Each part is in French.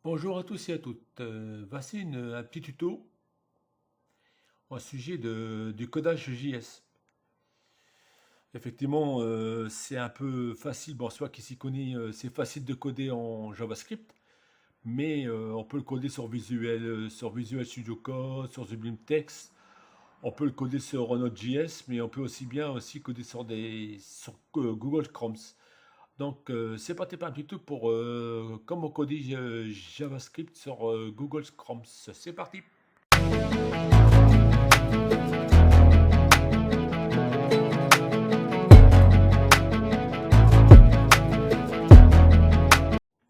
Bonjour à tous et à toutes. Voici un petit tuto au sujet du codage JS. Effectivement, c'est un peu facile. Bon, soit qui s'y connaît, c'est facile de coder en JavaScript, mais on peut le coder sur Visual Studio Code, sur Sublime Text. On peut le coder sur Node.js, mais on peut aussi coder sur Google Chrome. Donc, c'est parti pour un petit tuto pour comment coder JavaScript sur Google Chrome. C'est parti.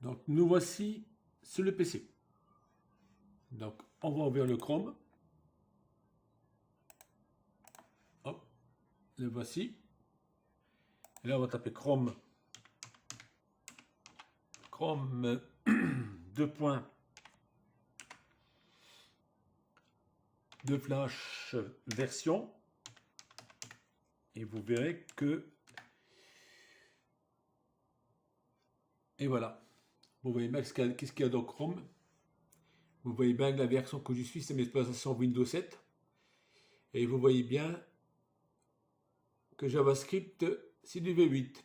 Donc, nous voici sur le PC. Donc, on va ouvrir le Chrome. Hop, le voici. Et là, on va taper Chrome. Chrome 2 points de flash version. Et vous verrez que... Et voilà. Vous voyez bien qu'est-ce qu'il y a dans Chrome. Vous voyez bien que la version que je suis, c'est mes exploitations Windows 7. Et vous voyez bien que JavaScript, c'est du V8.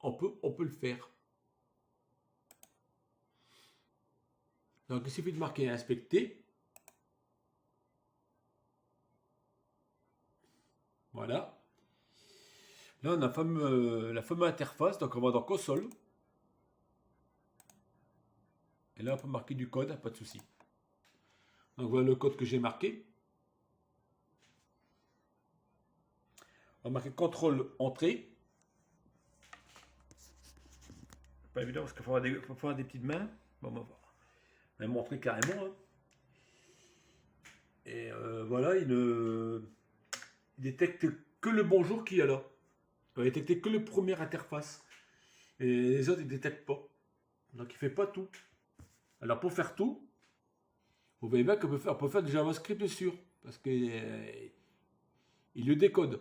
On peut le faire. Donc, il suffit de marquer inspecter. Voilà. Là, on a la fameuse interface. Donc, on va dans console. Et là, on peut marquer du code, pas de souci. Donc, voilà le code que j'ai marqué. On va marquer CTRL entrée. Pas évident parce qu'il faut avoir des petites mains. Bon, on va montrer carrément. Hein. Et voilà, il détecte que le bonjour qu'il y a là. Il va détecter que le premier interface. Et les autres, il ne détecte pas. Donc, il ne fait pas tout. Alors, pour faire tout, vous voyez bien qu'on peut faire du JavaScript dessus. Parce qu'il le décode.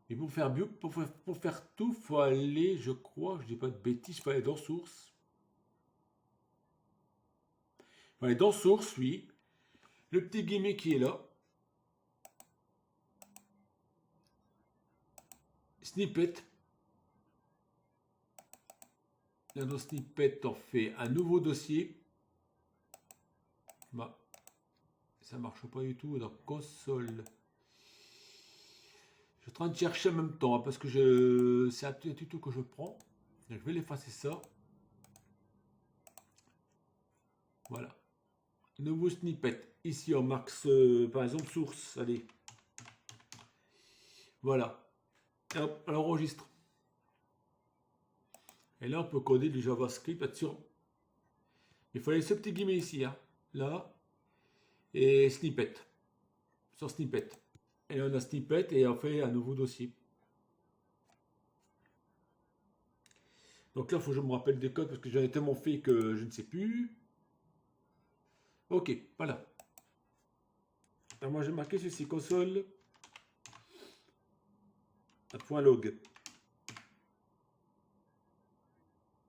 Et pour faire tout, il faut aller, je crois, je ne dis pas de bêtises, il faut aller dans Source. Il faut aller dans Source, oui. Le petit guillemet qui est là. Snippet. Là, dans Snippet, on fait un nouveau dossier. Bah, ça ne marche pas du tout dans console. Je suis en train de chercher en même temps, hein, parce que c'est un tuto que je prends. Donc, je vais l'effacer ça. Voilà. Nouveau snippet. Ici, on marque par exemple source. Allez. Voilà. Et hop, on enregistre. Et là, on peut coder du JavaScript là-dessus. Il faut aller ce petit guillemet ici. Hein, là. Et snippet. Sur snippet. Et là, on a snippet et on fait un nouveau dossier. Donc là, il faut que je me rappelle des codes parce que j'en ai tellement fait que je ne sais plus. Ok, voilà. Alors moi, j'ai marqué ceci, console. .log.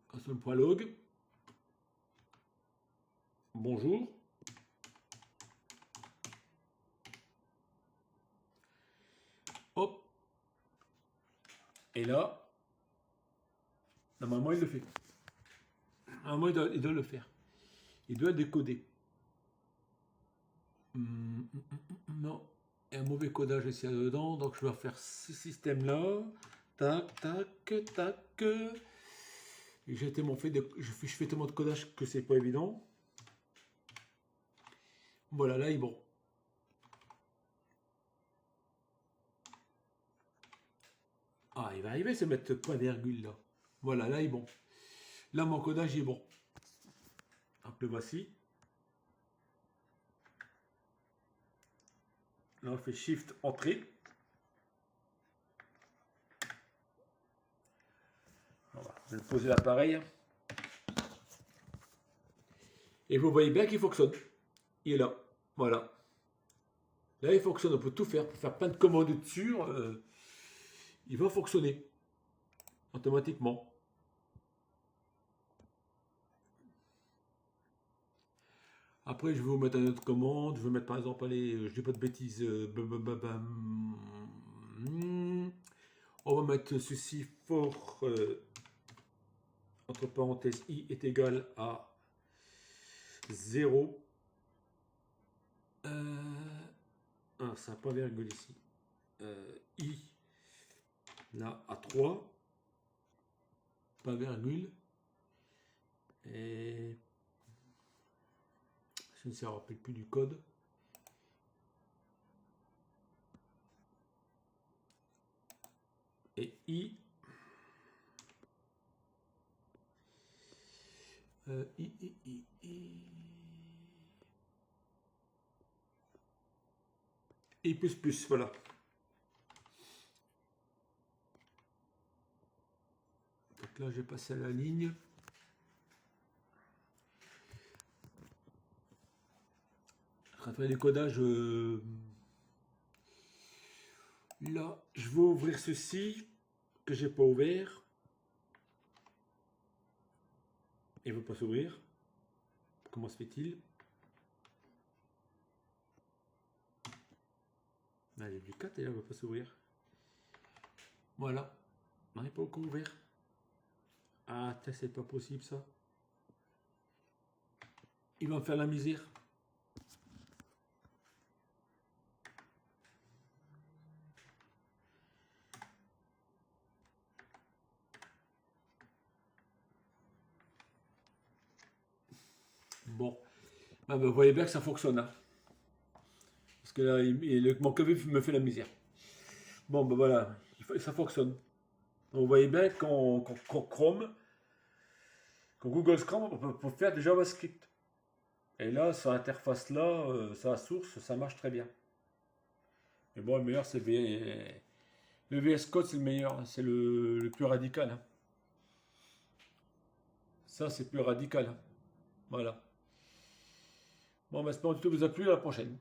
Console.log. Bonjour. Hop. Et là, normalement, il le fait. Normalement, il doit le faire. Il doit décoder. Non. Il y a un mauvais codage ici dedans. Donc, je vais faire ce système-là. Tac, tac, tac. Je fais tellement de codage que c'est pas évident. Voilà, là, il est bon. Ah, il va arriver à se mettre point virgule là. Voilà, là, il est bon. Là, mon codage est bon. Donc, le voici. Là, on fait Shift Entrée. Voilà, je vais poser l'appareil. Et vous voyez bien qu'il fonctionne. Il est là. Voilà. Là, il fonctionne. On peut tout faire. On peut faire plein de commandes dessus. Il va fonctionner automatiquement. Après, je vais vous mettre une autre commande. Je vais mettre par exemple, allez, je dis pas de bêtises. On va mettre ceci for entre parenthèses i est égal à 0. Ça n'a pas virgule ici. I là à 3. Pas virgule. Et je ne sais, rappelle plus du code. Et I. I plus, voilà. Donc là, j'ai passé à la ligne. Je vais faire des codages. Là, je vais ouvrir ceci que j'ai pas ouvert. Il ne veut pas s'ouvrir. Comment se fait-il? Là, j'ai du 4 et là, il ne veut pas s'ouvrir. Voilà. Non, il n'est pas encore ouvert. Ah, c'est pas possible ça. Il va me faire la misère. Bon. Ah, ben, vous voyez bien que ça fonctionne. Hein. Parce que là, mon clavier me fait la misère. Bon, ben voilà. Ça fonctionne. Donc, vous voyez bien qu'en Chrome, qu'en Google Chrome, on peut faire du JavaScript. Et là, sur l'interface là, sur la source, ça marche très bien. Mais bon, le meilleur, c'est le VS Code, c'est le meilleur. C'est le plus radical. Hein. Ça, c'est plus radical. Hein. Voilà. Bon, ben, j'espère que tout vous a plu. À la prochaine.